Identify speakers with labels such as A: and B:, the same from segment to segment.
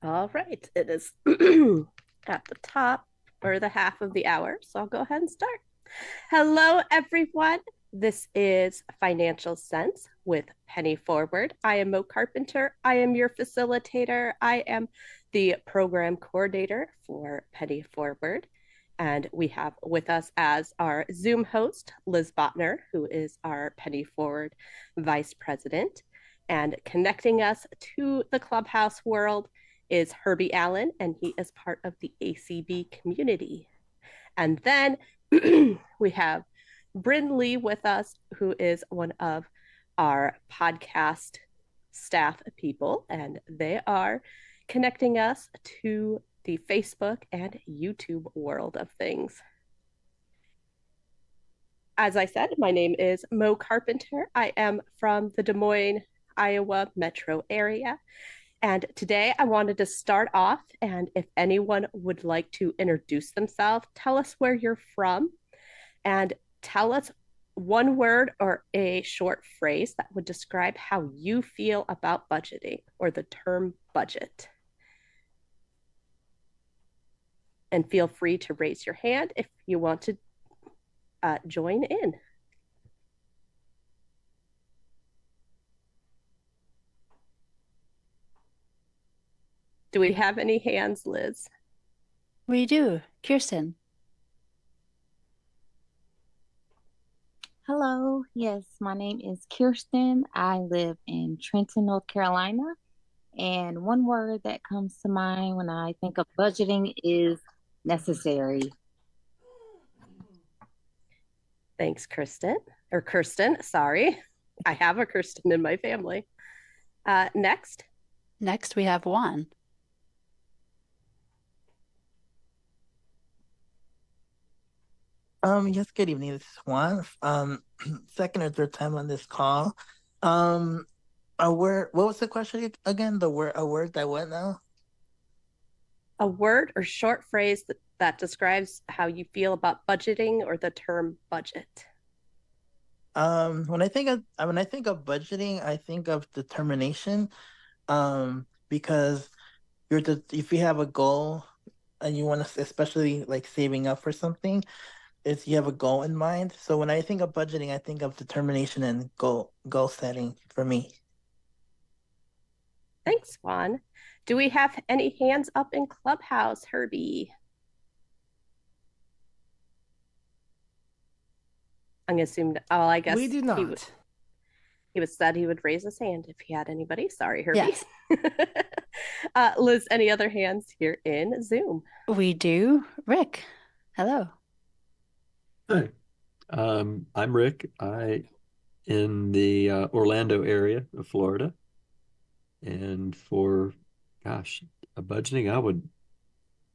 A: All right, it is at the top or the half of the hour, so I'll go ahead and start. Hello, everyone. This is Financial Sense with Penny Forward. I am Mo Carpenter. I am your facilitator. I am the program coordinator for Penny Forward. And we have with us as our Zoom host, Liz Botner, who is our Penny Forward Vice President. And connecting us to the Clubhouse world is Herbie Allen, and he is part of the ACB community. And then we have Bryn Lee with us, who is one of our podcast staff people, and they are connecting us to the Facebook and YouTube world of things. As I said, my name is Mo Carpenter. I am from the Des Moines, Iowa metro area. And today I wanted to start off, and if anyone would like to introduce themselves, tell us where you're from, and tell us one word or a short phrase that would describe how you feel about budgeting or the term budget. And feel free to raise your hand if you want to join in. Do we have any hands, Liz?
B: We do. Kirsten.
C: Hello. Yes, my name is Kirsten. I live in Trenton, North Carolina. And one word that comes to mind when I think of budgeting is necessary.
A: Thanks, Kirsten. Or Kirsten, sorry. I have a Kirsten in my family. Next.
B: Next, we have Juan.
D: Yes, good evening. This is Juan. Second or third time on this call. A word, what was the question again? A word that what now?
A: A word or short phrase that describes how you feel about budgeting or the term budget.
D: When I think of budgeting, I think of determination. Because if you have a goal and you want to, especially like saving up for something, is you have a goal in mind. So when I think of budgeting, I think of determination and goal setting for me.
A: Thanks, Juan. Do we have any hands up in Clubhouse, Herbie? I'm going to assume, I guess
E: we do not.
A: He was said he would raise his hand if he had anybody. Sorry, Herbie. Yes. Liz, any other hands here in Zoom?
B: We do. Rick, hello.
F: Hi, I'm Rick. I in the Orlando area of Florida, and for a budgeting,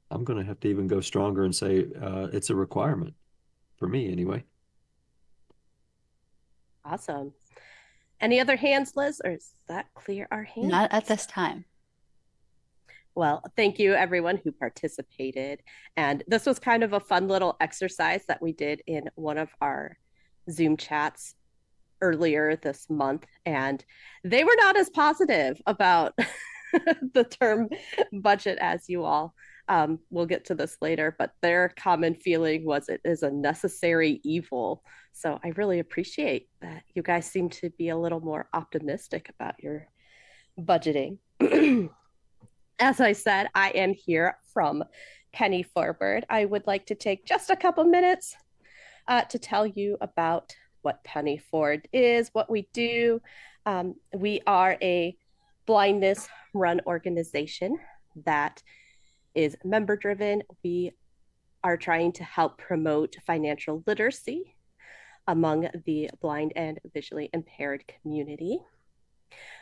F: I'm going to have to even go stronger and say it's a requirement for me anyway.
A: Awesome. Any other hands, Liz, or does that clear our hands?
B: Not at this time.
A: Well, thank you everyone who participated. And this was kind of a fun little exercise that we did in one of our Zoom chats earlier this month. And they were not as positive about the term budget as you all. We'll get to this later, but their common feeling was it is a necessary evil. So I really appreciate that you guys seem to be a little more optimistic about your budgeting. As I said, I am here from Penny Forward. I would like to take just a couple minutes to tell you about what Penny Forward is, what we do. We are a blindness run organization that is member driven. We are trying to help promote financial literacy among the blind and visually impaired community.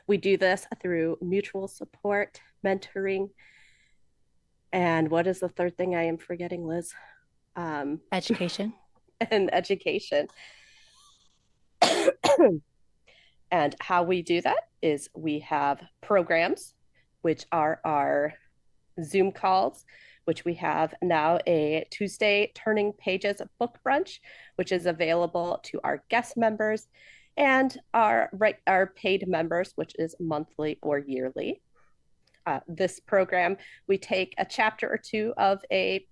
A: We do this through mutual support, mentoring, and what is the third thing I am forgetting, Liz?
B: Education.
A: And education. And how we do that is we have programs, which are our Zoom calls, which we have now a Tuesday Turning Pages book brunch, which is available to our guest members and our paid members, which is monthly or yearly. This program, we take a chapter or two of a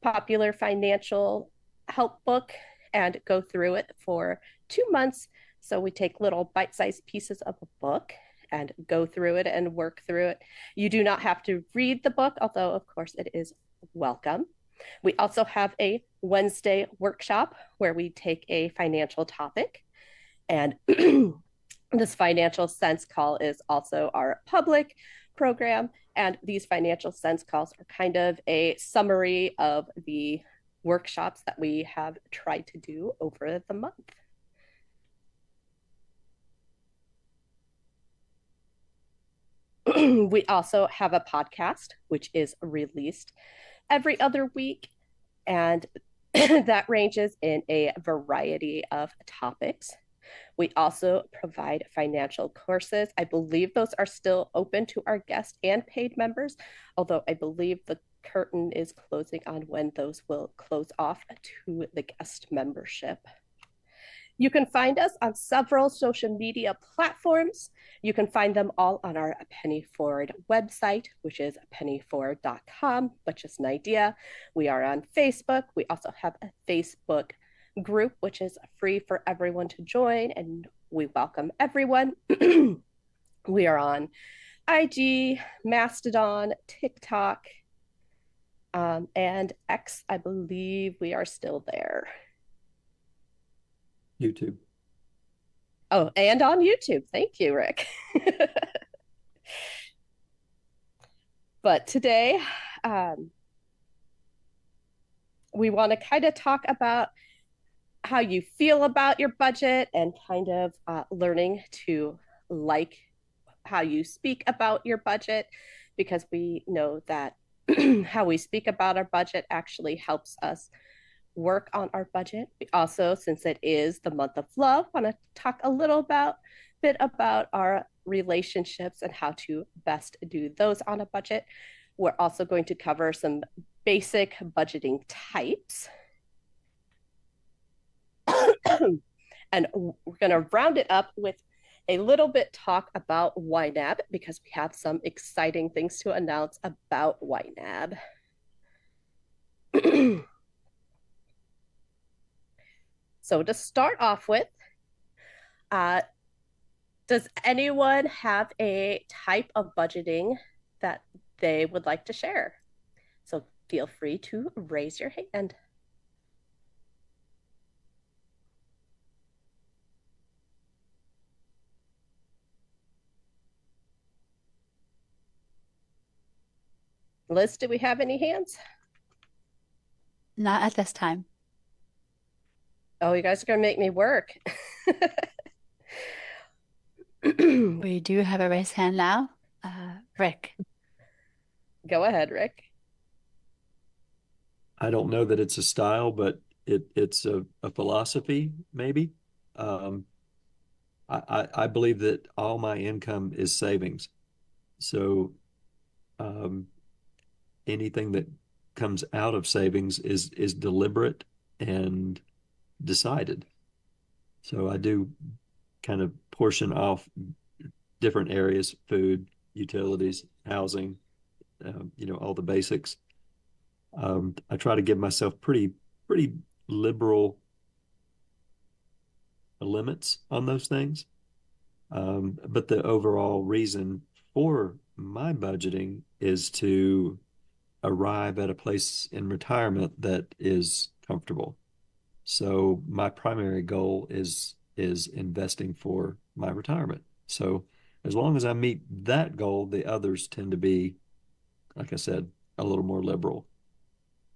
A: popular financial help book and go through it for 2 months. So we take little bite-sized pieces of a book and go through it and work through it. You do not have to read the book, although, of course, it is welcome. We also have a Wednesday workshop where we take a financial topic. And this financial sense call is also our public program. And these financial sense calls are kind of a summary of the workshops that we have tried to do over the month. We also have a podcast, which is released every other week, and that ranges in a variety of topics. We also provide financial courses. I believe those are still open to our guest and paid members, although I believe the curtain is closing on when those will close off to the guest membership. You can find us on several social media platforms. You can find them all on our Penny Forward website, which is pennyforward.com, but just an idea. We are on Facebook. We also have a Facebook group, which is free for everyone to join, and we welcome everyone. We are on IG, Mastodon, TikTok, and X. I believe we are still there.
F: YouTube.
A: Oh, and on YouTube. Thank you, Rick. But today, we want to kind of talk about how you feel about your budget and kind of learning to like how you speak about your budget, because we know that how we speak about our budget actually helps us work on our budget. We also, since it is the month of love, want to talk a little bit about our relationships and how to best do those on a budget. We're also going to cover some basic budgeting types. And we're going to round it up with a little bit talk about YNAB, because we have some exciting things to announce about YNAB. So to start off with, does anyone have a type of budgeting that they would like to share? So feel free to raise your hand. Liz, do we have any hands?
B: Not at this time.
A: Oh, you guys are going to make me work.
B: We do have a raised hand now. Rick.
A: Go ahead, Rick.
F: I don't know that it's a style, but it's a philosophy, maybe. I believe that all my income is savings. So anything that comes out of savings is deliberate and decided. So I do kind of portion off different areas: food, utilities, housing, all the basics. I try to give myself pretty liberal limits on those things. But the overall reason for my budgeting is to arrive at a place in retirement that is comfortable. So my primary goal is investing for my retirement. So as long as I meet that goal, the others tend to be, like I said, a little more liberal.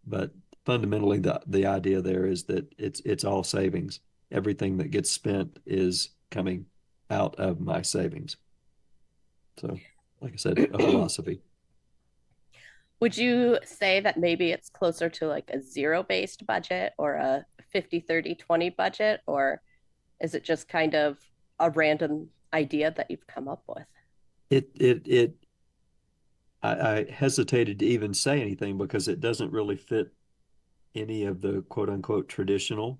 F: But fundamentally, the idea there is that it's all savings. Everything that gets spent is coming out of my savings. So, like I said, a philosophy.
A: Would you say that maybe it's closer to like a zero-based budget or a 50-30-20 budget, or is it just kind of a random idea that you've come up with?
F: I hesitated to even say anything because it doesn't really fit any of the quote unquote traditional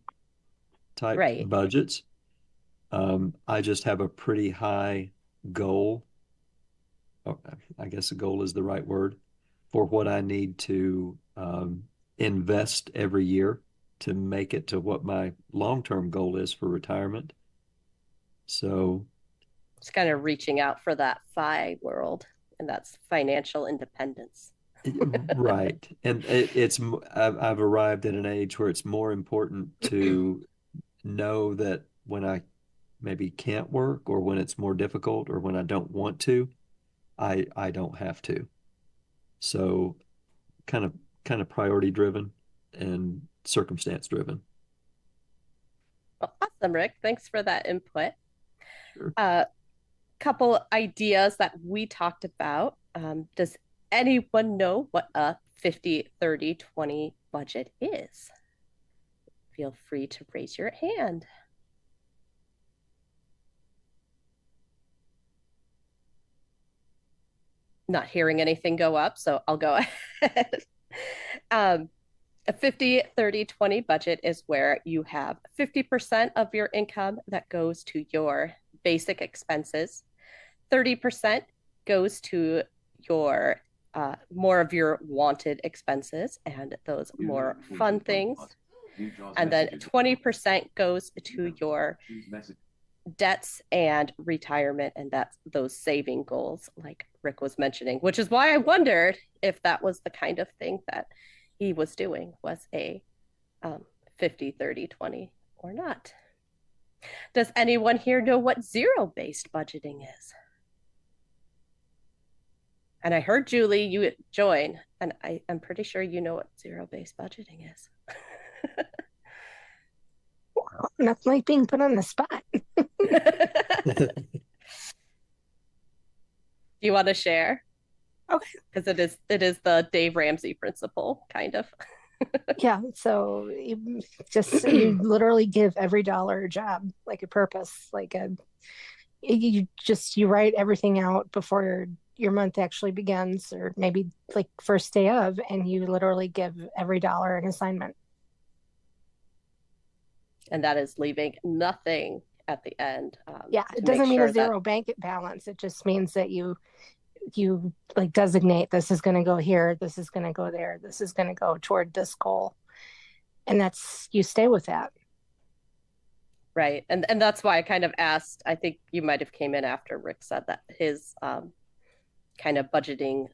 F: type
A: Right.
F: budgets. I just have a pretty high goal I guess a goal is the right word, for what I need to invest every year to make it to what my long-term goal is for retirement. So,
A: It's kind of reaching out for that FI world, and that's financial independence.
F: right. And I've arrived at an age where it's more important to know that when I maybe can't work, or when it's more difficult, or when I don't want to, I don't have to. So kind of kind of priority driven and circumstance driven.
A: Well, awesome, Rick. Thanks for that input.
F: Sure.
A: Couple ideas that we talked about. Does anyone know what a 50-30-20 budget is? Feel free to raise your hand. Not hearing anything go up, so I'll go ahead. A 50-30-20 budget is where you have 50% of your income that goes to your basic expenses, 30% goes to your more of your wanted expenses and those more fun things. And then 20% goes to your debts and retirement, and that's those saving goals like Rick was mentioning, which is why I wondered if that was the kind of thing that he was doing, was a 50-30-20 or not. Does anyone here know what zero-based budgeting is? And I heard Julie, you join, and I'm pretty sure you know what zero-based budgeting is.
E: Enough like being put on the spot.
A: Do you want to share?
E: Okay.
A: Because it is the Dave Ramsey principle, kind of.
E: Yeah. So you literally give every dollar a job, like a purpose, you write everything out before your month actually begins, or maybe like first day of, and you literally give every dollar an assignment.
A: And that is leaving nothing at the end.
E: Yeah, it doesn't mean a zero bank balance. It just means that you like designate, this is going to go here, this is going to go there, this is going to go toward this goal, and you stay with that.
A: Right. And that's why I kind of asked, I think you might have came in after Rick said that his kind of budgeting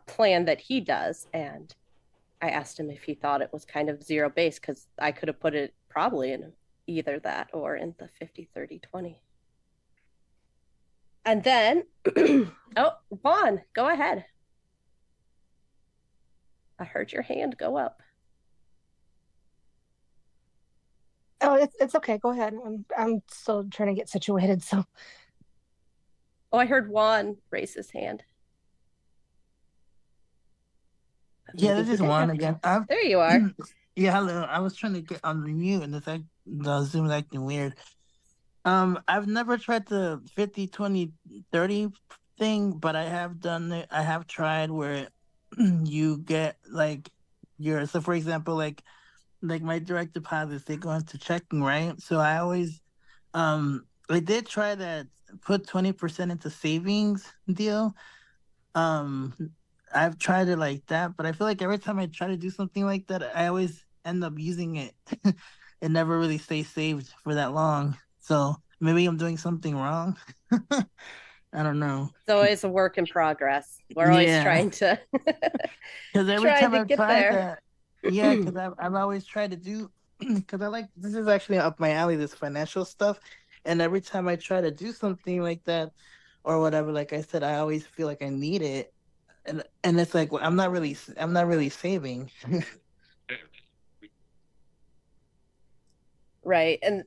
A: plan that he does, and I asked him if he thought it was kind of zero based, because I could have put it probably in either that or in the 50-30-20. And then, oh, Vaughn, go ahead. I heard your hand go up.
E: Oh, it's okay. Go ahead. I'm still trying to get situated. So.
A: Oh, I heard Juan raise his hand.
D: Yeah, this is Juan again.
A: There you are.
D: Yeah, hello. I was trying to get on mute, and the Zoom is acting weird. I've never tried the 50-20-30 thing, but I have done it. I have tried where you get so for example, like my direct deposits, they go into checking, right? So I always I did try to put 20% into savings deal. I've tried it like that, but I feel like every time I try to do something like that, I always end up using it. It never really stays saved for that long. So maybe I'm doing something wrong. I don't know.
A: It's always a work in progress. We're always trying to
D: because every time I've tried
A: there.
D: that, because I've always tried to do, because this is actually up my alley, this financial stuff, and every time I try to do something like that or whatever, like I said, I always feel like I need it, and it's like, well, I'm not really saving.
A: Right. And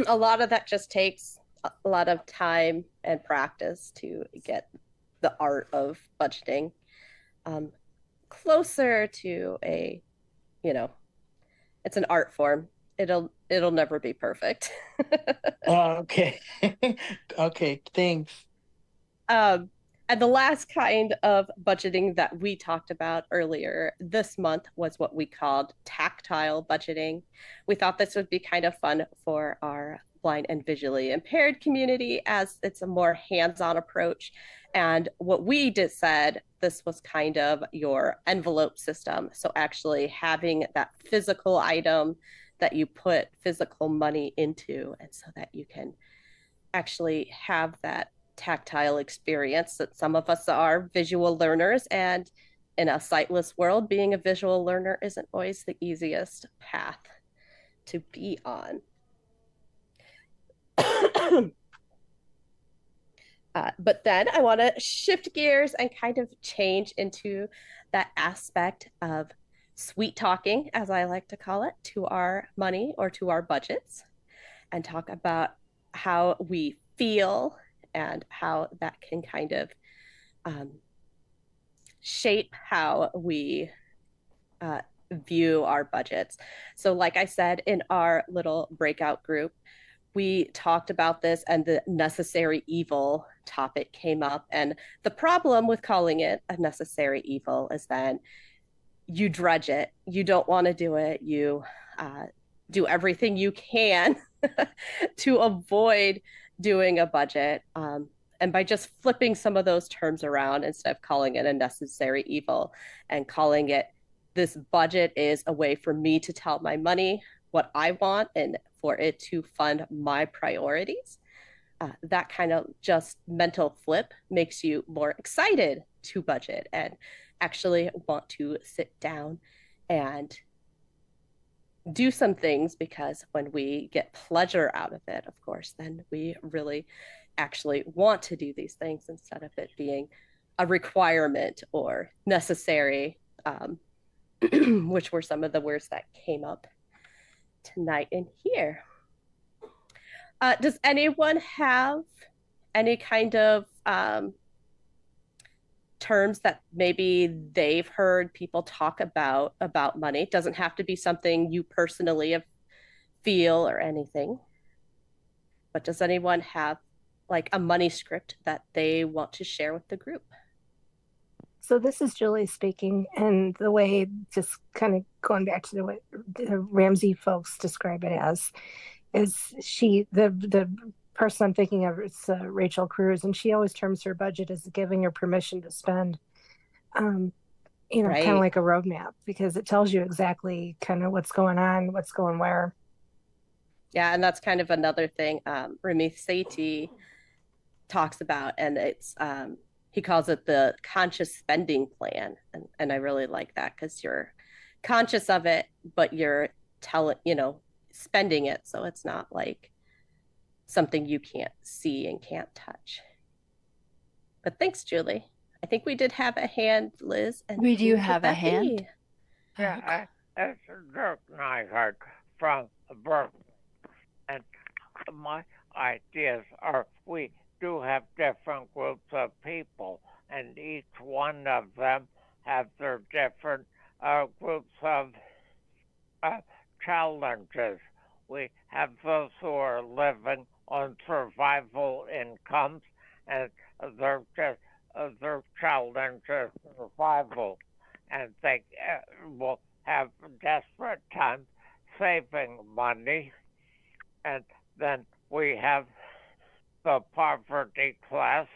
A: a lot of that just takes a lot of time and practice to get the art of budgeting closer to it's an art form. It'll never be perfect.
D: Okay. Okay, thanks.
A: And the last kind of budgeting that we talked about earlier this month was what we called tactile budgeting. We thought this would be kind of fun for our blind and visually impaired community, as it's a more hands-on approach. And what we just said, this was kind of your envelope system. So actually having that physical item that you put physical money into, and so that you can actually have that tactile experience. That some of us are visual learners, and in a sightless world, being a visual learner isn't always the easiest path to be on. But then I want to shift gears and kind of change into that aspect of sweet talking, as I like to call it, to our money or to our budgets, and talk about how we feel and how that can kind of shape how we view our budgets. So, like I said, in our little breakout group, we talked about this, and the necessary evil topic came up. And the problem with calling it a necessary evil is that you dredge it. You don't want to do it. You do everything you can to avoid doing a budget. And by just flipping some of those terms around, instead of calling it a necessary evil and calling it, this budget is a way for me to tell my money what I want and for it to fund my priorities. That kind of just mental flip makes you more excited to budget and actually want to sit down and do some things, because when we get pleasure out of it, of course, then we really actually want to do these things instead of it being a requirement or necessary, which were some of the words that came up tonight in here. Does anyone have any kind of terms that maybe they've heard people talk about money? It doesn't have to be something you personally feel or anything, but does anyone have like a money script that they want to share with the group?
E: So this is Julie speaking, and the way, just kind of going back to the way the Ramsey folks describe it as, is the person I'm thinking of is Rachel Cruz, and she always terms her budget as giving her permission to spend, kind of like a roadmap, because it tells you exactly kind of what's going on, what's going where.
A: Yeah, and that's kind of another thing Ramith Sethi talks about, and it's he calls it the conscious spending plan, and I really like that, because you're conscious of it, but you're spending it, so it's not like something you can't see and can't touch. But thanks, Julie. I think we did have a hand, Liz. And
B: we do have a hand.
G: Yeah, it's Dirk Nygaard from Berkeley. And my ideas are, we do have different groups of people, and each one of them have their different groups of challenges. We have those who are living on survival incomes, and their challenge is survival, and they will have desperate times saving money. And then we have the poverty class.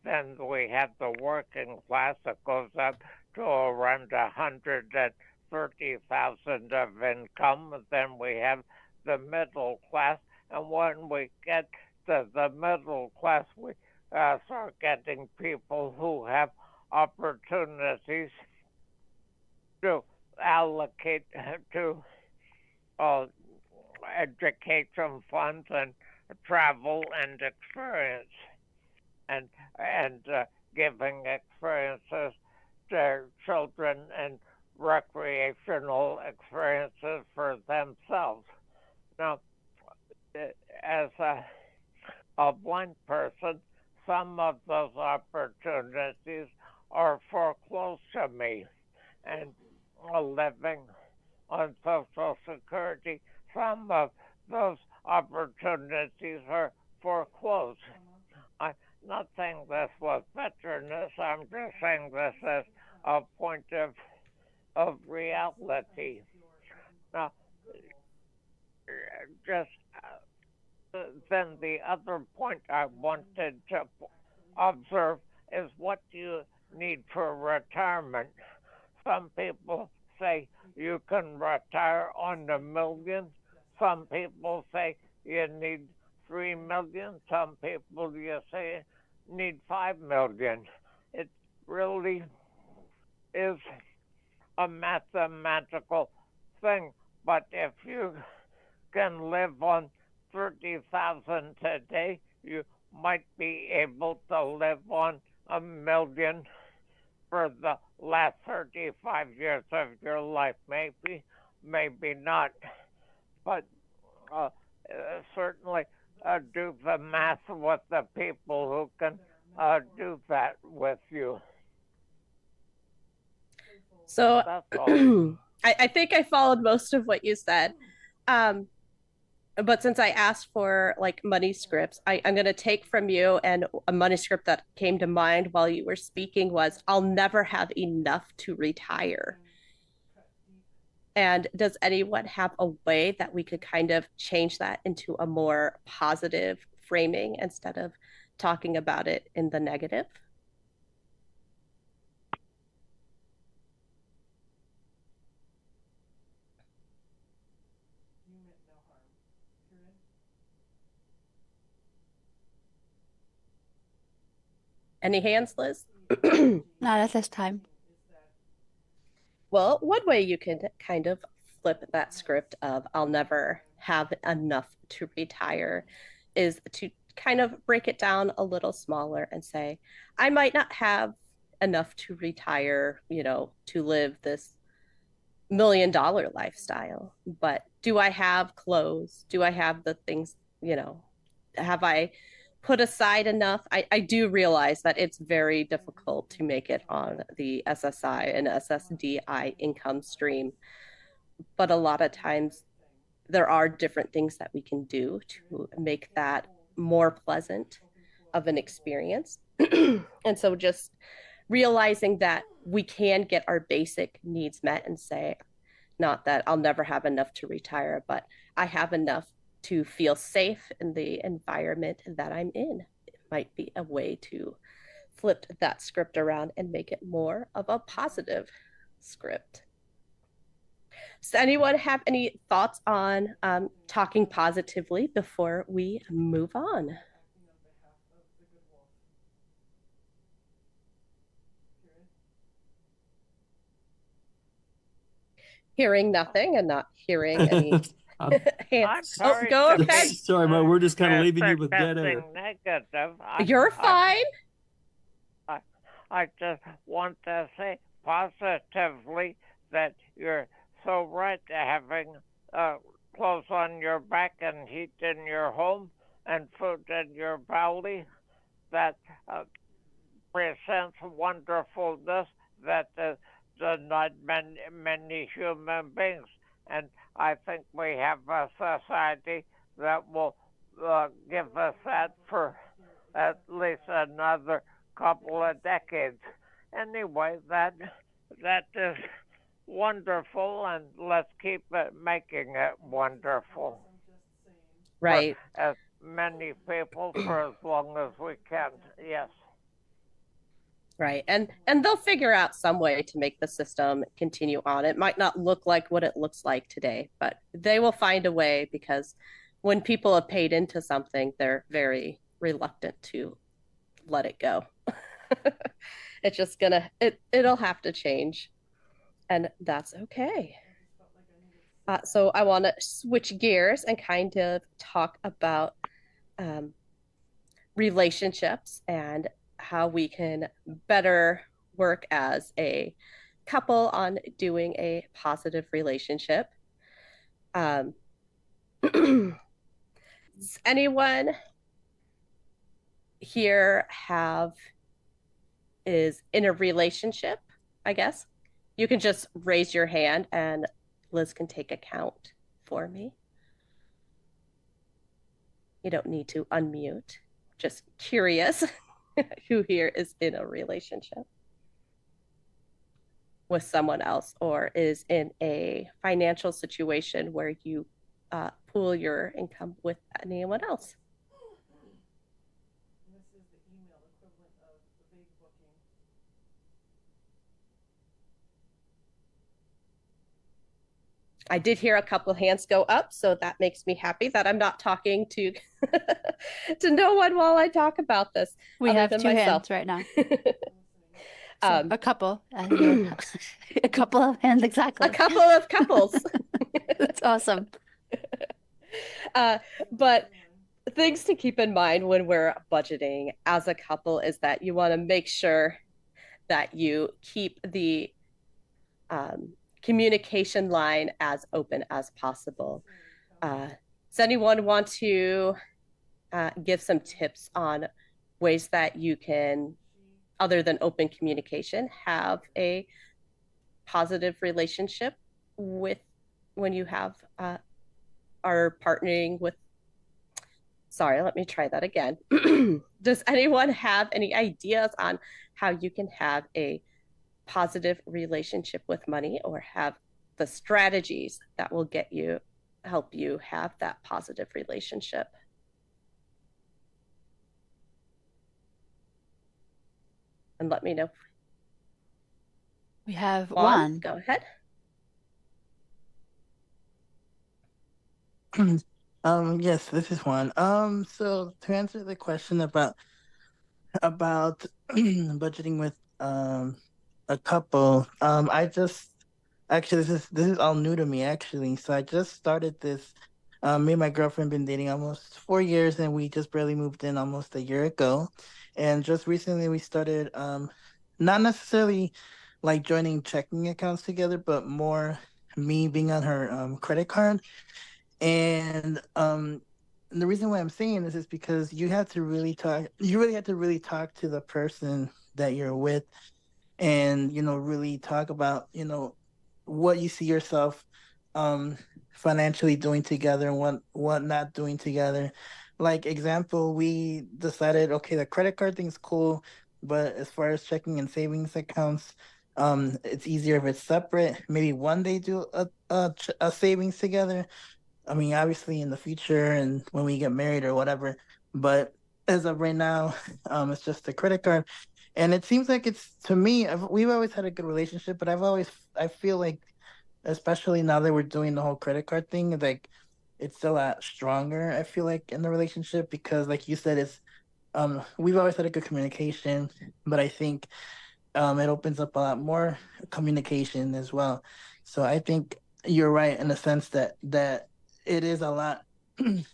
G: Then we have the working class that goes up to around 130,000 of income. And then we have the middle class. And when we get to the middle class, we start getting people who have opportunities to allocate to education funds and travel and experience, and giving experiences to children and recreational experiences for themselves. Now, as a blind person, some of those opportunities are foreclosed to me, and living on Social Security, some of those opportunities are foreclosed. I'm not saying this with bitterness, I'm just saying this as a point of reality. Now, just then the other point I wanted to observe is what do you need for retirement? Some people say you can retire on $1 million. Some people say you need 3 million. Some people you say need 5 million. It really is a mathematical thing. But if you can live on 30,000 today, you might be able to live on $1 million for the last 35 years of your life. Maybe, maybe not. But uh, certainly do the math with the people who can do that with you.
A: So
G: That's all.
A: I think I followed most of what you said. Um, but since I asked for like money scripts, I'm going to take from you, and a money script that came to mind while you were speaking was, I'll never have enough to retire. And does anyone have a way that we could kind of change that into a more positive framing instead of talking about it in the negative? Any hands, Liz?
B: Not at this time.
A: Well, one way you can kind of flip that script of I'll never have enough to retire is to kind of break it down a little smaller and say, I might not have enough to retire, to live this $1 million lifestyle, but do I have clothes? Do I have the things, have I put aside enough? I do realize that it's very difficult to make it on the SSI and SSDI income stream, but a lot of times there are different things that we can do to make that more pleasant of an experience. And so just realizing that we can get our basic needs met and say, not that I'll never have enough to retire, but I have enough to feel safe in the environment that I'm in. It might be a way to flip that script around and make it more of a positive script. Does anyone have any thoughts on talking positively before we move on? Hearing nothing and not hearing any
G: I'm
A: hands.
G: sorry
A: Go
G: to
A: ahead.
G: be
F: Sorry, Mo, we're just kind of leaving you with dead air.
G: suggesting negative.
A: You're fine.
G: I just want to say positively that you're so right to having clothes on your back and heat in your home and food in your belly. That presents wonderfulness that not many human beings. And I think we have a society that will give us that for at least another couple of decades. Anyway, that is wonderful, and let's keep making it wonderful.
A: Right.
G: For as many people for as long as we can. Yes.
A: Right. And they'll figure out some way to make the system continue on. It might not look like what it looks like today, but they will find a way, because when people have paid into something, they're very reluctant to let it go. It's just it'll have to change, and that's okay. So I want to switch gears and kind of talk about relationships and how we can better work as a couple on doing a positive relationship. Does anyone here is in a relationship? I guess you can just raise your hand and Liz can take account for me. You don't need to unmute. Just curious who here is in a relationship with someone else, or is in a financial situation where you pool your income with anyone else. I did hear a couple of hands go up, so that makes me happy that I'm not talking to to no one while I talk about this,
B: We
A: other
B: have
A: than
B: two
A: myself.
B: hands right now. So a couple. A couple of hands
A: a
B: exactly.
A: couple of couples.
B: That's awesome.
A: But things to keep in mind when we're budgeting as a couple is that you want to make sure that you keep the um, communication line as open as possible. Does anyone want to give some tips on ways that you can, other than open communication, have a positive relationship with when you have are partnering with? Sorry, let me try that again. Does anyone have any ideas on how you can have a positive relationship with money, or have the strategies that will help you have that positive relationship? And let me know.
B: We have
A: Juan,
B: one.
A: go ahead.
D: Yes, this is one. So to answer the question about budgeting with a couple, I just actually this is all new to me actually. So I just started this. Me and my girlfriend been dating almost 4 years, and we just barely moved in almost a year ago. And just recently we started not necessarily like joining checking accounts together, but more me being on her credit card. And the reason why I'm saying this is because you really have to really talk to the person that you're with, and really talk about what you see yourself um financially doing together, and what not doing together. Like example, we decided, okay, the credit card thing's cool, but as far as checking and savings accounts, it's easier if it's separate. Maybe one day do a savings together. I mean, obviously in the future and when we get married or whatever. But as of right now, it's just a credit card. And it seems like it's, to me, we've always had a good relationship, but I feel like, especially now that we're doing the whole credit card thing, like it's a lot stronger, I feel like, in the relationship, because like you said, we've always had a good communication, but I think it opens up a lot more communication as well. So I think you're right in the sense that it is a lot.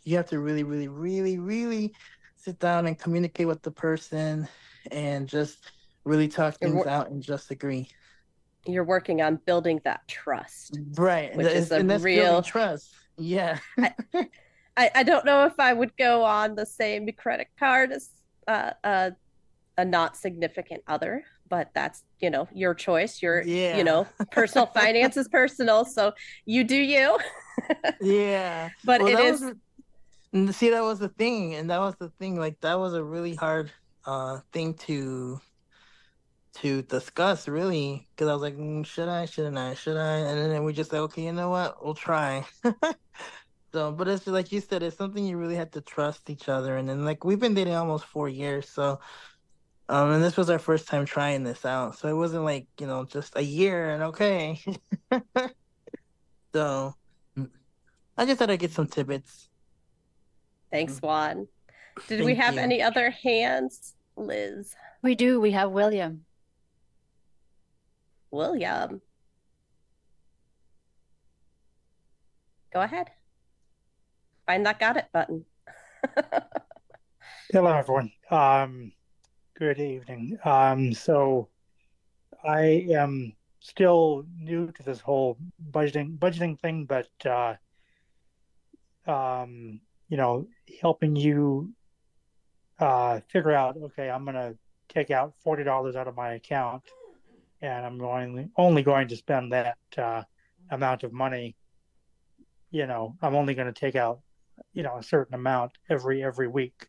D: You have to really, really, really, really sit down and communicate with the person, and just really talk things
A: You're
D: out and just agree.
A: you're working on building that trust,
D: Right,
A: which is a
D: and that's building
A: real.
D: trust. Yeah.
A: I, I don't know if I would go on the same credit card as a not significant other, but that's, your choice. Your,
D: Yeah.
A: personal finance is personal, so you do you.
D: Yeah.
A: But
D: Well,
A: it is.
D: see, that was the thing, and that was the thing. Like that was a really hard thing to discuss, really, because I was like, should I, shouldn't I, should I? And then we just like, okay, you know what, we'll try. So, but it's like you said, it's something you really have to trust each other. And then like we've been dating almost 4 years, so and this was our first time trying this out, so it wasn't like just a year and okay. So I just thought I'd get some tidbits.
A: Thanks, Juan. Did we
D: Thank
A: have
D: you.
A: any other hands, Liz?
B: We do. We have William.
A: William, go ahead. Find that got it button.
H: Hello, everyone. Good evening. So I am still new to this whole budgeting thing, but helping you figure out, okay, I'm gonna take out $40 out of my account, and I'm only going to spend that amount of money. I'm only going to take out, a certain amount every week,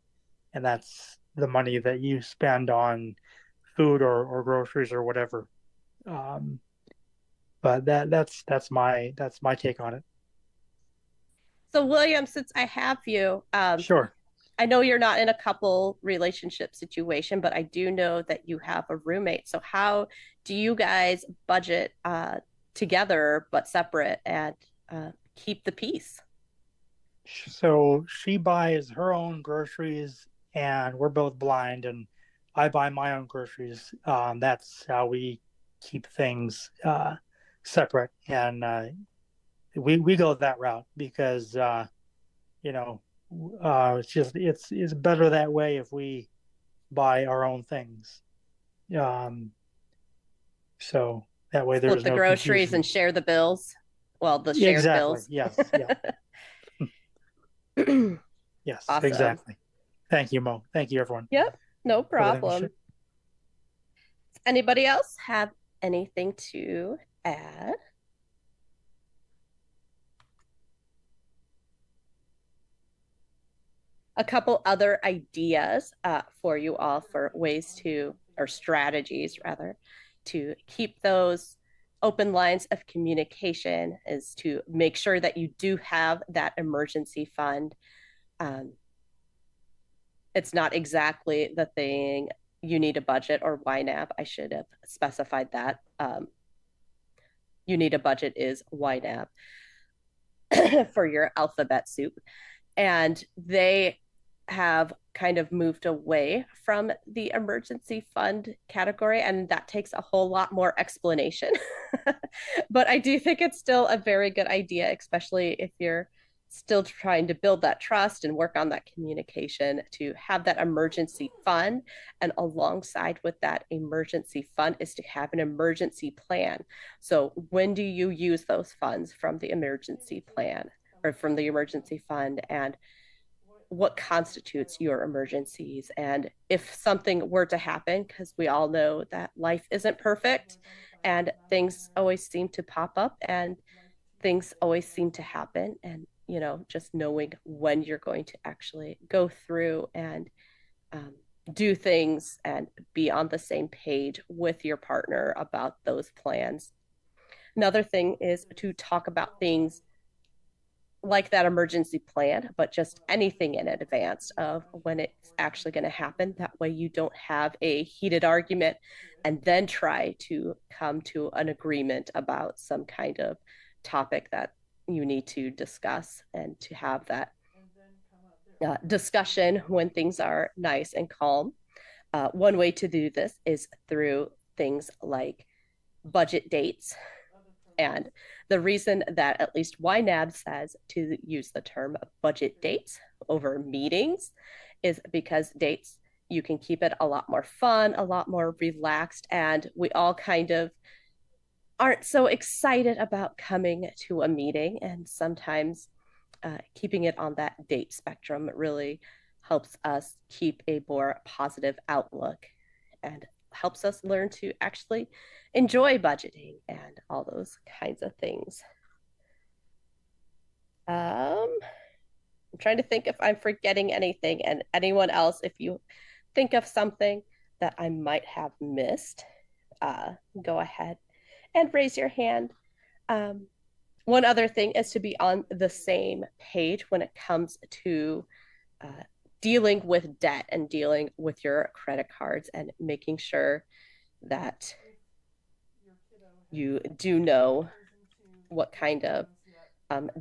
H: and that's the money that you spend on food or groceries or whatever. But that's my take on it.
A: So, William, since I have you,
H: Sure.
A: I know you're not in a couple relationship situation, but I do know that you have a roommate. So, how do you guys budget together but separate and keep the peace?
H: So she buys her own groceries, and we're both blind, and I buy my own groceries. That's how we keep things separate, and we go that route because you know it's better that way if we buy our own things. Um, so that way
A: Split
H: there's
A: the
H: no
A: groceries and
H: confusion.
A: share the bills. Well, the shared
H: Exactly.
A: bills.
H: Yes. Yeah. Yes.
A: Awesome.
H: Exactly. Thank you, Mo. Thank you, everyone.
A: Yep, no
H: For letting me
A: problem.
H: share.
A: Anybody else have anything to add? A couple other ideas for you all for ways to, or strategies rather, to keep those open lines of communication is to make sure that you do have that emergency fund. Um, it's not exactly the thing you need a budget or YNAB. I should have specified that. You need a budget is YNAB for your alphabet soup. And they have kind of moved away from the emergency fund category, and that takes a whole lot more explanation. But I do think it's still a very good idea, especially if you're still trying to build that trust and work on that communication, to have that emergency fund. And alongside with that emergency fund is to have an emergency plan. So when do you use those funds from the emergency plan or from the emergency fund, and what constitutes your emergencies? And if something were to happen, because we all know that life isn't perfect and things always seem to pop up and things always seem to happen, and just knowing when you're going to actually go through and um, do things and be on the same page with your partner about those plans. Another thing is to talk about things like that emergency plan, but just anything in advance of when it's actually going to happen. That way, you don't have a heated argument and then try to come to an agreement about some kind of topic that you need to discuss, and to have that discussion when things are nice and calm. One way to do this is through things like budget dates. And the reason that at least YNAB says to use the term budget dates over meetings is because dates, you can keep it a lot more fun, a lot more relaxed, and we all kind of aren't so excited about coming to a meeting. And sometimes keeping it on that date spectrum really helps us keep a more positive outlook and helps us learn to actually enjoy budgeting and all those kinds of things. I'm trying to think if I'm forgetting anything, and anyone else, if you think of something that I might have missed, go ahead and raise your hand. Um, One other thing is to be on the same page when it comes to uh, dealing with debt and dealing with your credit cards, and making sure that you do know what kind of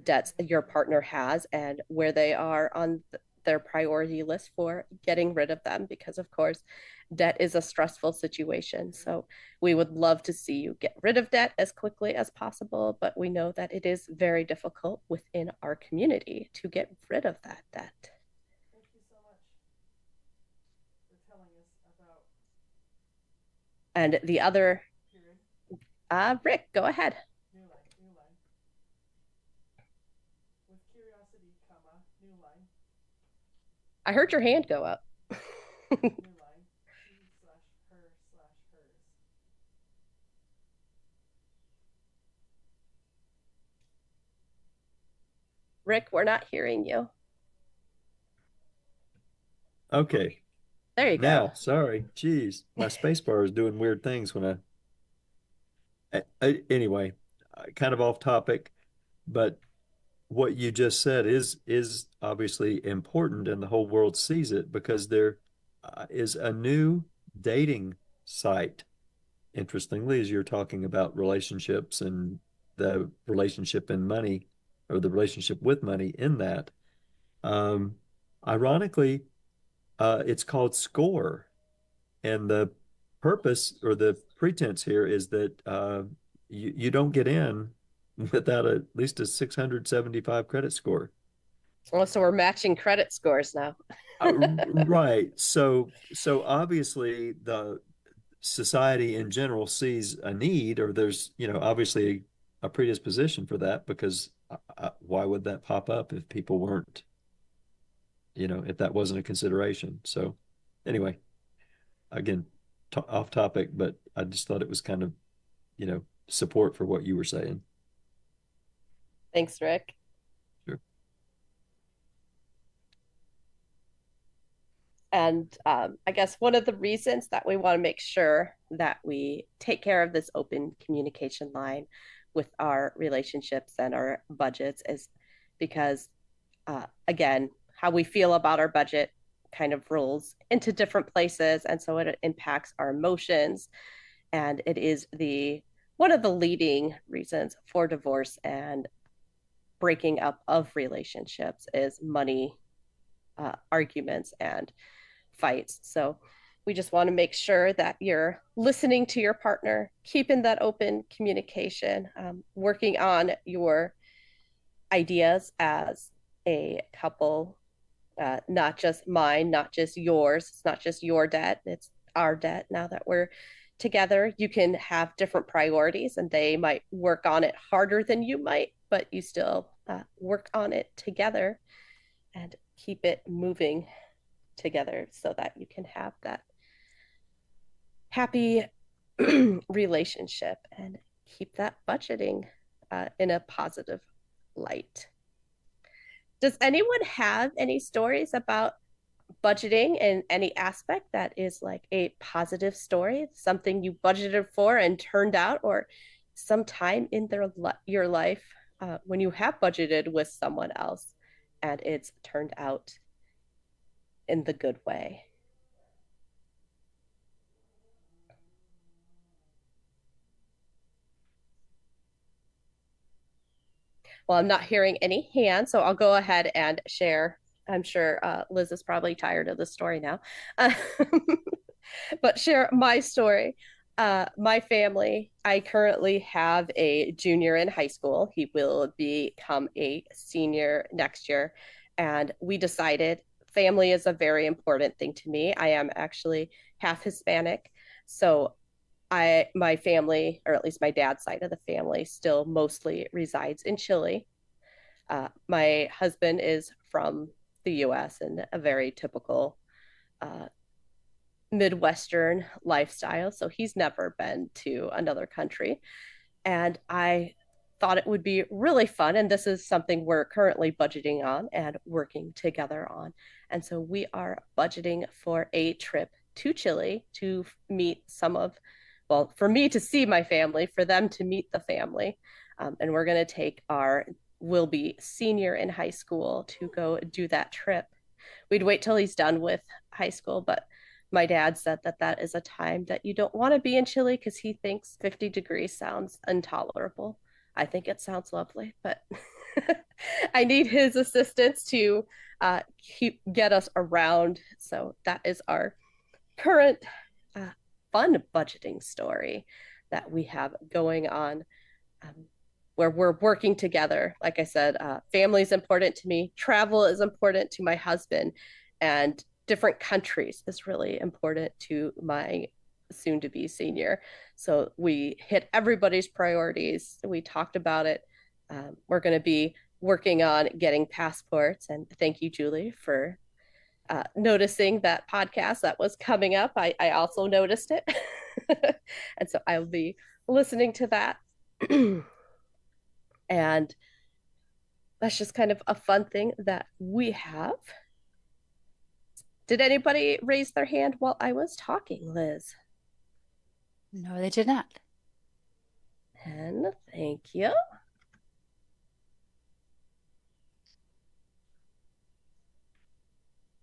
A: debts your partner has and where they are on their priority list for getting rid of them, because of course debt is a stressful situation. So we would love to see you get rid of debt as quickly as possible, but we know that it is very difficult within our community to get rid of that debt. And the other, Rick, go ahead. I heard your hand go up. Rick, we're not hearing you.
F: Okay.
A: There you
F: Now,
A: go.
F: sorry. Geez, my space bar is doing weird things when anyway, kind of off topic, but what you just said is obviously important, and the whole world sees it because there is a new dating site. Interestingly, as you're talking about relationships and the relationship and money, or the relationship with money in that, um, ironically, it's called Score, and the purpose or the pretense here is that you don't get in without at least a 675 credit score.
A: Well, so we're matching credit scores now.
F: Right. So obviously the society in general sees a need, or there's, obviously a predisposition for that, because why would that pop up if people weren't, if that wasn't a consideration? So anyway, again, off topic, but I just thought it was kind of, support for what you were saying.
A: Thanks, Rick.
F: Sure.
A: And I guess one of the reasons that we want to make sure that we take care of this open communication line with our relationships and our budgets is because, again, how we feel about our budget kind of rolls into different places. And so it impacts our emotions. And it is one of the leading reasons for divorce and breaking up of relationships is money arguments and fights. So we just want to make sure that you're listening to your partner, keeping that open communication, working on your ideas as a couple, not just mine, not just yours. It's not just your debt, it's our debt. Now that we're together, you can have different priorities and they might work on it harder than you might, but you still work on it together and keep it moving together so that you can have that happy relationship and keep that budgeting in a positive light. Does anyone have any stories about budgeting in any aspect that is like a positive story, something you budgeted for and turned out, or sometime in your life when you have budgeted with someone else and it's turned out in the good way? Well, I'm not hearing any hands, so I'll go ahead and share. I'm sure Liz is probably tired of the story now, but share my story. My family, I currently have a junior in high school. He will become a senior next year. And we decided family is a very important thing to me. I am actually half Hispanic. So my family, or at least my dad's side of the family, still mostly resides in Chile. My husband is from the US and a very typical uh, Midwestern lifestyle. So he's never been to another country. And I thought it would be really fun. And this is something we're currently budgeting on and working together on. And so we are budgeting for a trip to Chile to meet well, for me to see my family, for them to meet the family. And we're going to will be senior in high school to go do that trip. We'd wait till he's done with high school, but my dad said that that is a time that you don't want to be in Chile because he thinks 50 degrees sounds intolerable. I think it sounds lovely, but I need his assistance to get us around. So that is our current uh, fun budgeting story that we have going on, where we're working together. Like I said, family is important to me. Travel is important to my husband, and different countries is really important to my soon to be senior. So we hit everybody's priorities. We talked about it. We're going to be working on getting passports. And thank you, Julie, for noticing that podcast that was coming up. I also noticed it. And so I'll be listening to that. And that's just kind of a fun thing that we have. Did anybody raise their hand while I was talking, Liz?
B: No, they did not.
A: And thank you.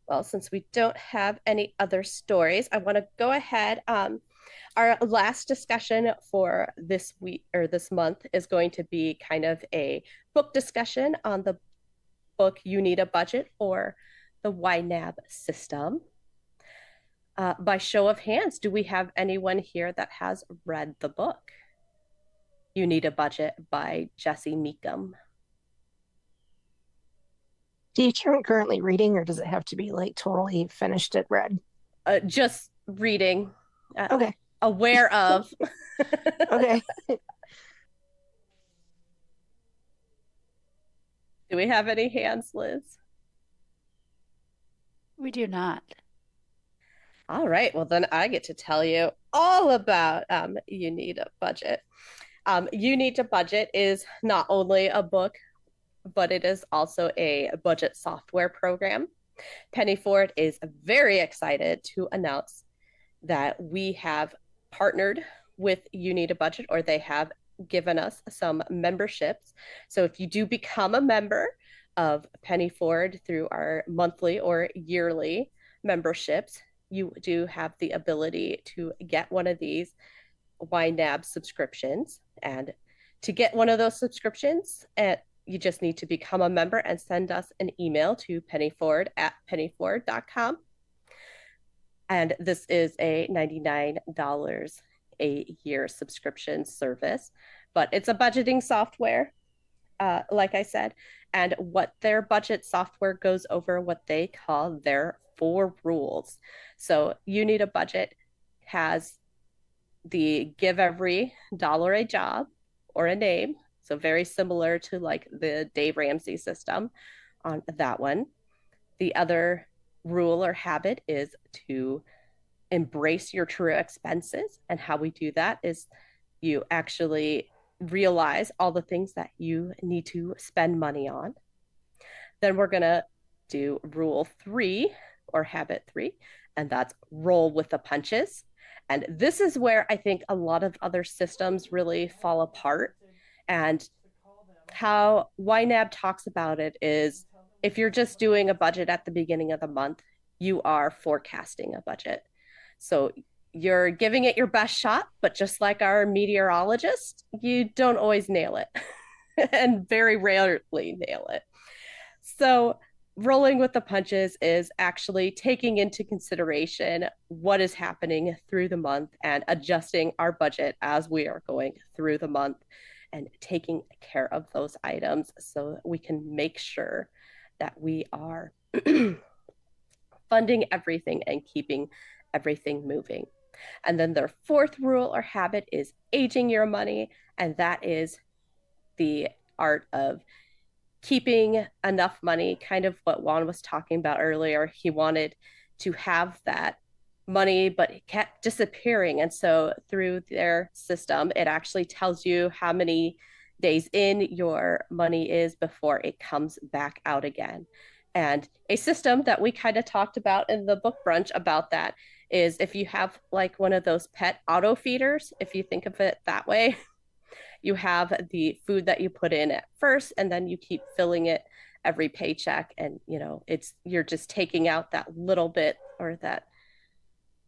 A: Well, since we don't have any other stories, I want to go ahead. Our last discussion for this week or this month is going to be kind of a book discussion on the book You Need a Budget, or the YNAB system. By show of hands, do we have anyone here that has read the book You Need a Budget by Jesse Meekum?
E: Do you currently reading, or does it have to be like totally finished it read?
A: Just reading.
E: Okay.
A: Aware of.
E: Okay.
A: Do we have any hands, Liz?
B: We do not.
A: All right. Well, then I get to tell you all about You Need a Budget. You Need to Budget is not only a book, but it is also a budget software program. Penny Ford is very excited to announce that we have partnered with You Need a Budget, or they have given us some memberships. So if you do become a member of Penny Ford through our monthly or yearly memberships, you do have the ability to get one of these YNAB subscriptions. And to get one of those subscriptions, you just need to become a member and send us an email to pennyford@pennyford.com. And this is a $99 a year subscription service, but it's a budgeting software, like I said. And what their budget software goes over what they call their 4 rules. So You Need a Budget has the give every dollar a job or a name. So very similar to like the Dave Ramsey system on that one. The other rule or habit is to embrace your true expenses. And how we do that is you actually realize all the things that you need to spend money on. Then we're going to do rule 3 or habit 3, and that's roll with the punches. And this is where I think a lot of other systems really fall apart. And how YNAB talks about it is, if you're just doing a budget at the beginning of the month, you are forecasting a budget. So you're giving it your best shot, but just like our meteorologist, you don't always nail it and very rarely nail it. So rolling with the punches is actually taking into consideration what is happening through the month and adjusting our budget as we are going through the month and taking care of those items so we can make sure that we are funding everything and keeping everything moving. And then their 4th rule or habit is aging your money. And that is the art of keeping enough money, kind of what Juan was talking about earlier. He wanted to have that money, but it kept disappearing. And so through their system, it actually tells you how many days in your money is before it comes back out again. And a system that we kind of talked about in the book brunch about that is, if you have like one of those pet auto feeders, if you think of it that way, you have the food that you put in at first, and then you keep filling it every paycheck. And, you're just taking out that little bit or that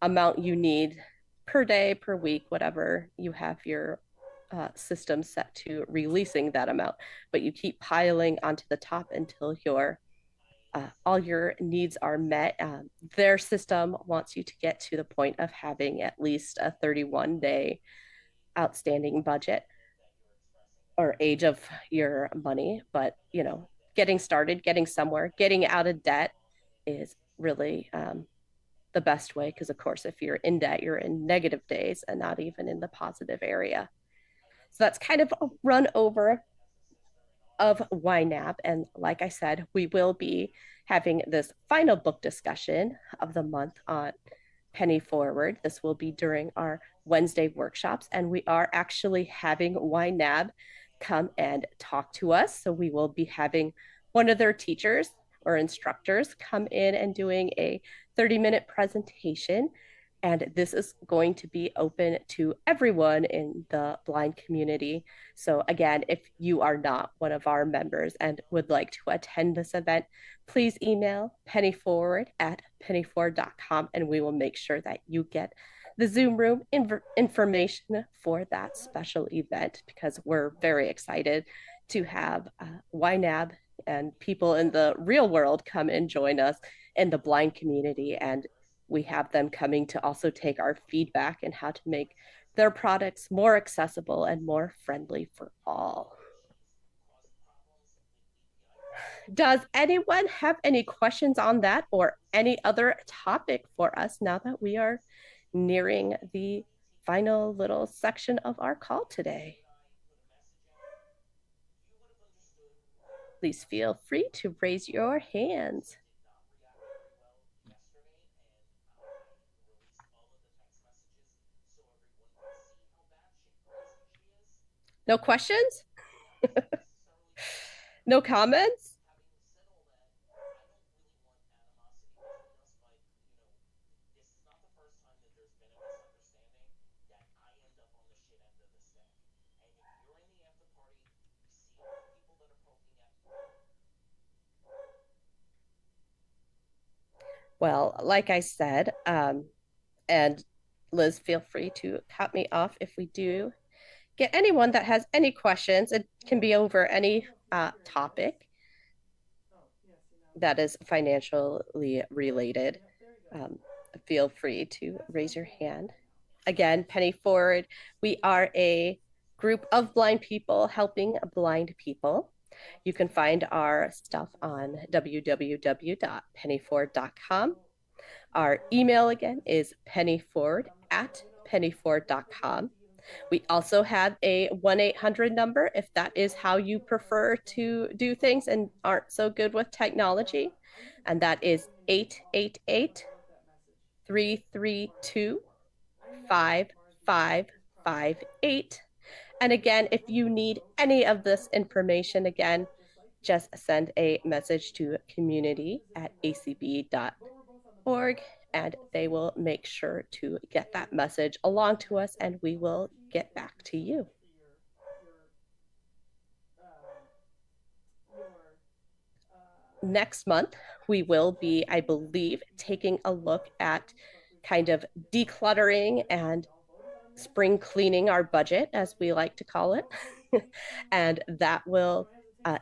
A: amount you need per day, per week, whatever you have your system set to releasing that amount. But you keep piling onto the top until all your needs are met. Their system wants you to get to the point of having at least a 31-day outstanding budget or age of your money. But, getting started, getting somewhere, getting out of debt is really the best way. Because, of course, if you're in debt, you're in negative days and not even in the positive area. So that's kind of a run over of YNAB. And like I said, we will be having this final book discussion of the month on Penny Forward. This will be during our Wednesday workshops, and we are actually having YNAB come and talk to us. So we will be having one of their teachers or instructors come in and doing a 30-minute presentation And this is going to be open to everyone in the blind community. So, again, if you are not one of our members and would like to attend this event, please email pennyforward@pennyforward.com and we will make sure that you get the Zoom room information for that special event because we're very excited to have YNAB and people in the real world come and join us in the blind community, and we have them coming to also take our feedback and how to make their products more accessible and more friendly for all. Does anyone have any questions on that or any other topic for us now that we are nearing the final little section of our call today? Please feel free to raise your hands. No questions? No comments? Well, like I said, and Liz, feel free to cut me off if we do get anyone that has any questions. It can be over any topic that is financially related. Um, Feel free to raise your hand. Again, Penny Forward, we are a group of blind people helping blind people. You can find our stuff on www.pennyforward.com. Our email again is pennyforward@pennyforward.com. We also have a 1-800 number if that is how you prefer to do things and aren't so good with technology. And that is 888-332-5558. And again, if you need any of this information, again, just send a message to community@acb.org and they will make sure to get that message along to us and we will get back to you. Next month, we will be, I believe, taking a look at kind of decluttering and spring cleaning our budget, as we like to call it. And that will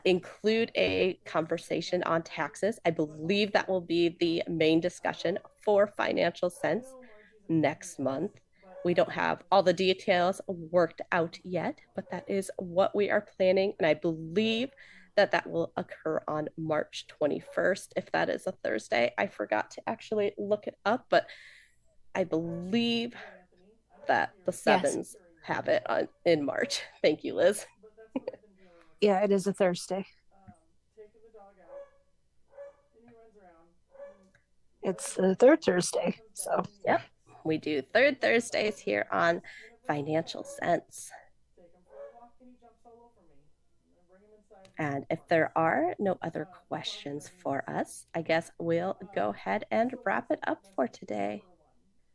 A: include a conversation on taxes. I believe that will be the main discussion for Financial Sense next month. We don't have all the details worked out yet, but that is what we are planning. And I believe that that will occur on March 21st, if that is a Thursday. I forgot to actually look it up, but I believe that the Sevens have it in March. Thank you, Liz.
E: Yeah, it is a Thursday. It's the third Thursday. So,
A: yep, we do third Thursdays here on Financial Sense. And if there are no other questions for us, I guess we'll go ahead and wrap it up for today.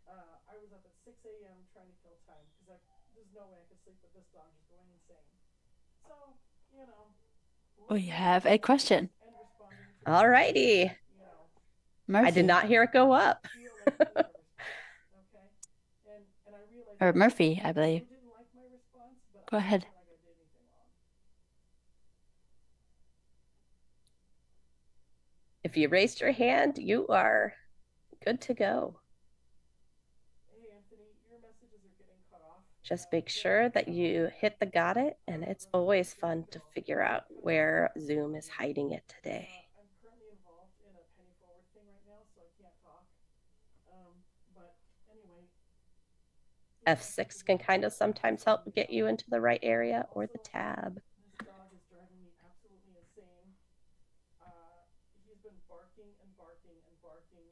I: I was up at 6 a.m. trying to kill time because there's no way I could sleep with this dog just going insane. So,
B: we have a question.
A: All righty.
B: Murphy.
A: I did not hear it go up.
B: Or Murphy, I believe. Go ahead.
A: If you raised your hand, you are good to go. Just make sure that you hit the got it, and it's always fun to figure out where Zoom is hiding it today.
I: I'm currently involved in a penny forward thing right now, so I can't talk. But anyway,
A: F6 can kind of sometimes help get you into the right area, or the tab.
I: This dog is driving me absolutely insane. He's been barking and barking and barking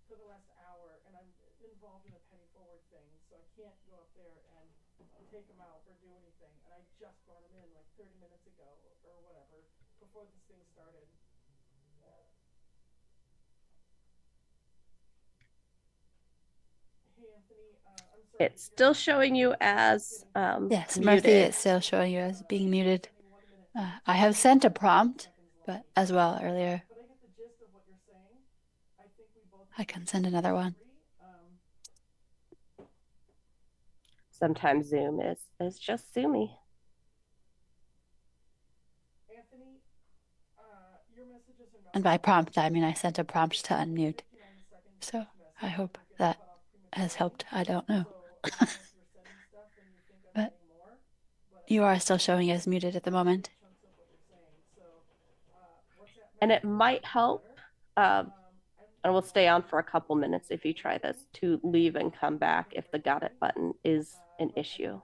I: for the last hour, and I'm involved in a penny forward thing, so I can't go up there and take him out or do anything. And I just brought him in like 30 minutes ago or whatever before this thing started.
A: It's still showing you as
B: Yes,
A: muted.
B: Murphy, it's still showing you as being muted. I have sent a prompt, but as well earlier. I can send another one.
A: Sometimes Zoom is just zoomy.
B: And by prompt, I mean I sent a prompt to unmute. So I hope that has helped. I don't know. But you are still showing as muted at the moment.
A: And it might help, and we'll stay on for a couple minutes if you try this, to leave and come back if the got it button is an issue.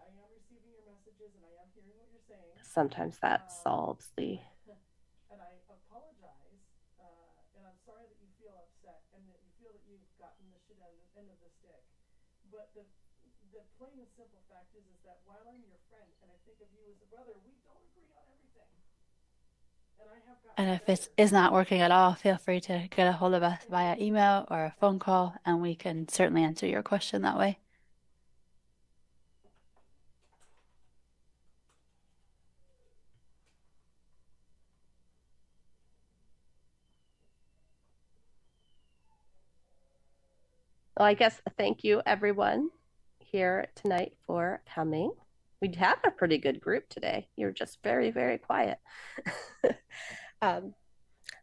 A: Sometimes that solves the.
I: And I apologize, and I'm sorry that you feel upset and that you feel that you've gotten the shit end of the stick. But the plain and simple fact is that while I'm your friend and I think of you as a brother, we don't agree on everything.
B: And if it is not working at all, feel free to get a hold of us via email or a phone call, and we can certainly answer your question that way.
A: Well, I guess thank you everyone here tonight for coming. We have a pretty good group today. You're just very, very quiet.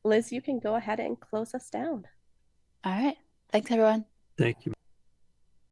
A: Liz, you can go ahead and close us down.
B: All right. Thanks, everyone.
F: Thank you.